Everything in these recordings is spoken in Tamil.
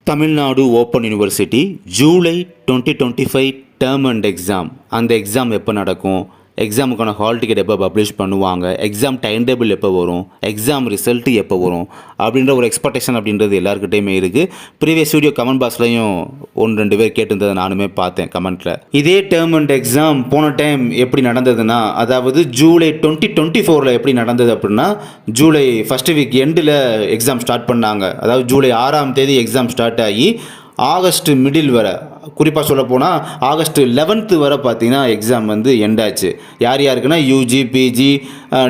Tamil Nadu open university July 2025 term and exam. அந்த எக்ஸாம் எப்போ நடக்கும், எக்ஸாமுக்கான ஹால் டிக்கெட் எப்போ பப்ளிஷ் பண்ணுவாங்க, எக்ஸாம் டைம் டேபிள் எப்போ வரும், எக்ஸாம் ரிசல்ட்டு எப்போ வரும் அப்படின்ற ஒரு எக்ஸ்பெக்டேஷன் அப்படின்றது எல்லாருக்கிட்டையுமே இருக்குது. ப்ரீவியஸ் வீடியோ கமெண்ட் பாக்ஸ்லையும் 1-2 பேர் கேட்டிருந்ததை நானுமே பார்த்தேன் கமெண்ட்டில். இதே டேர்ம் அண்ட் எக்ஸாம் போன டைம் எப்படி நடந்ததுன்னா, அதாவது ஜூலை 2024 எப்படி நடந்தது அப்படின்னா, ஜூலை ஃபஸ்ட் வீக் எண்டில் எக்ஸாம் ஸ்டார்ட் பண்ணாங்க. அதாவது ஜூலை 6ஆம் தேதி எக்ஸாம் ஸ்டார்ட் ஆகி ஆகஸ்ட் மிடில் வரை, குறிப்பாக சொல்ல போனால் ஆகஸ்ட் 11th வரை பார்த்தீங்கன்னா எக்ஸாம் வந்து எண்ட் ஆச்சு. யார் யாருக்குன்னா யூஜி, பிஜி,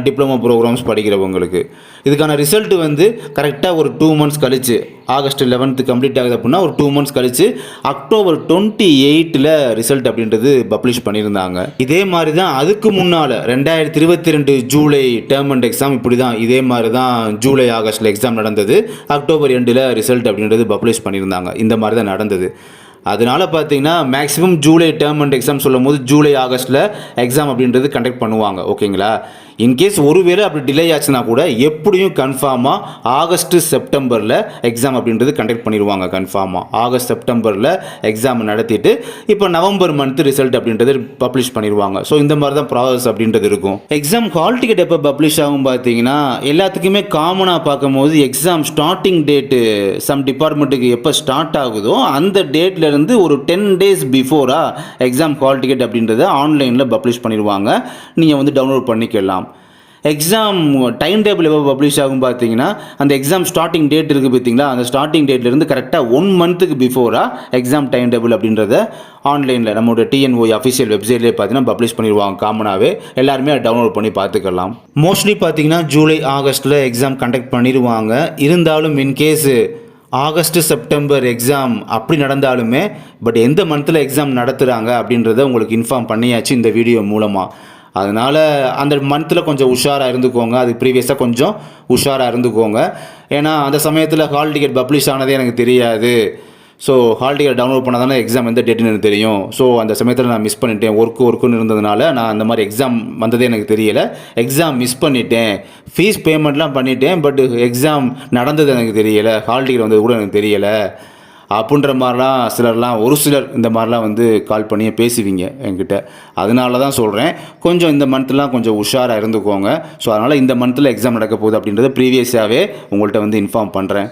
டிப்ளமோ ப்ரோக்ராம்ஸ் படிக்கிறவங்களுக்கு. இதுக்கான ரிசல்ட்டு வந்து கரெக்டாக ஒரு 2 months கழிச்சு, ஆகஸ்ட் 11th கம்ப்ளீட் ஆகுது அப்படின்னா ஒரு 2 months கழிச்சு அக்டோபர் 28 ரிசல்ட் அப்படின்றது பப்ளிஷ் பண்ணியிருந்தாங்க. இதே மாதிரி தான் அதுக்கு முன்னால் 2022 ஜூலை டேர்ம் அண்ட் எக்ஸாம் இப்படி தான், இதே மாதிரி தான் ஜூலை ஆகஸ்ட்டில் எக்ஸாம் நடந்தது. அக்டோபர் எண்டில் ரிசல்ட் அப்படின்றது பப்ளிஷ் பண்ணியிருந்தாங்க. இந்த மாதிரி தான் நடந்தது. அதனால் பார்த்தீங்கன்னா maximum July term and exam சொல்லும் போது ஜூலை ஆகஸ்ட்டில் எக்ஸாம் அப்படின்றது கண்டக்ட் பண்ணுவாங்க. ஓகேங்களா? இன்கேஸ் ஒருவேளை அப்படி டிலே ஆச்சுன்னா கூட எப்படியும் கன்ஃபார்மாக ஆகஸ்ட் செப்டம்பரில் எக்ஸாம் அப்படின்றது கண்டக்ட் பண்ணிடுவாங்க. கன்ஃபார்மாக ஆகஸ்ட் செப்டம்பரில் எக்ஸாம் நடத்திட்டு இப்போ நவம்பர் மந்த் ரிசல்ட் அப்படின்றது பப்ளிஷ் பண்ணிடுவாங்க. ஸோ இந்த மாதிரி தான் ப்ராசஸ் அப்படின்றது இருக்கும். எக்ஸாம் ஹால் டிக்கெட் எப்போ பப்ளிஷ் ஆகும் பார்த்தீங்கன்னா, எல்லாத்துக்குமே காமனாக பார்க்கும்போது எக்ஸாம் ஸ்டார்டிங் டேட்டு சம் டிபார்ட்மெண்ட்டுக்கு எப்போ ஸ்டார்ட் ஆகுதோ அந்த டேட்லேருந்து ஒரு 10 days பிஃபோராக எக்ஸாம் ஹால் டிக்கெட் அப்படின்றத ஆன்லைனில் பப்ளிஷ் பண்ணிடுவாங்க. நீங்கள் வந்து டவுன்லோட் பண்ணிக்கலாம். எக்ஸாம் டைம் டேபிள் எப்போ பப்ளிஷ் ஆகும் பார்த்தீங்கன்னா, அந்த எக்ஸாம் ஸ்டார்டிங் டேட் இருக்குது பார்த்தீங்களா, அந்த ஸ்டார்டிங் டேட்லேருந்து கரெக்டாக 1 month பிஃபோராக எக்ஸாம் டைம் டேபிள் அப்படின்றத ஆன்லைனில் நம்மளோட டிஎன்ஓ அஃபிஷியல் வெப்சைட்லேயே பார்த்தீங்கன்னா பப்ளிஷ் பண்ணிடுவாங்க. காமனாகவே எல்லாருமே டவுன்லோட் பண்ணி பார்த்துக்கலாம். மோஸ்ட்லி பார்த்தீங்கன்னா ஜூலை ஆகஸ்ட்டில் எக்ஸாம் கண்டக்ட் பண்ணிடுவாங்க. இருந்தாலும் இன்கேஸு ஆகஸ்ட் செப்டம்பர் எக்ஸாம் அப்படி நடந்தாலுமே பட் எந்த மந்தில் எக்ஸாம் நடத்துகிறாங்க அப்படின்றத உங்களுக்கு இன்ஃபார்ம் பண்ணியாச்சு இந்த வீடியோ மூலமாக. அதனால் அந்த மந்தில் கொஞ்சம் உஷாராக இருந்துக்கோங்க. அது ப்ரீவியஸாக கொஞ்சம் உஷாராக இருந்துக்கோங்க. ஏன்னா அந்த சமயத்தில் ஹால் டிக்கெட் பப்ளிஷ் ஆனதே எனக்கு தெரியாது. ஸோ ஹால் டிக்கெட் டவுன்லோட் பண்ணால் தானே எக்ஸாம் எந்த டேட்டுன்னு எனக்கு தெரியும். ஸோ அந்த சமயத்தில் நான் மிஸ் பண்ணிட்டேன், ஒர்க்குன்னு இருந்ததுனால நான் அந்த மாதிரி எக்ஸாம் வந்ததே எனக்கு தெரியலை. எக்ஸாம் மிஸ் பண்ணிட்டேன், ஃபீஸ் பேமெண்ட்லாம் பண்ணிட்டேன், பட் எக்ஸாம் நடந்தது எனக்கு தெரியலை, ஹால் டிக்கெட் வந்தது கூட எனக்கு தெரியலை அப்படின்ற மாதிரிலாம் ஒரு சிலர் இந்த மாதிரிலாம் வந்து கால் பண்ணி பேசுவீங்க என்கிட்ட. அதனால தான் சொல்கிறேன், கொஞ்சம் இந்த மந்த்லாம் கொஞ்சம் உஷாராக இருந்துக்கோங்க. ஸோ அதனால் இந்த மந்தில் எக்ஸாம் நடக்க போகுது அப்படின்றத ப்ரீவியஸாகவே உங்கள்கிட்ட வந்து இன்ஃபார்ம் பண்ணுறேன்.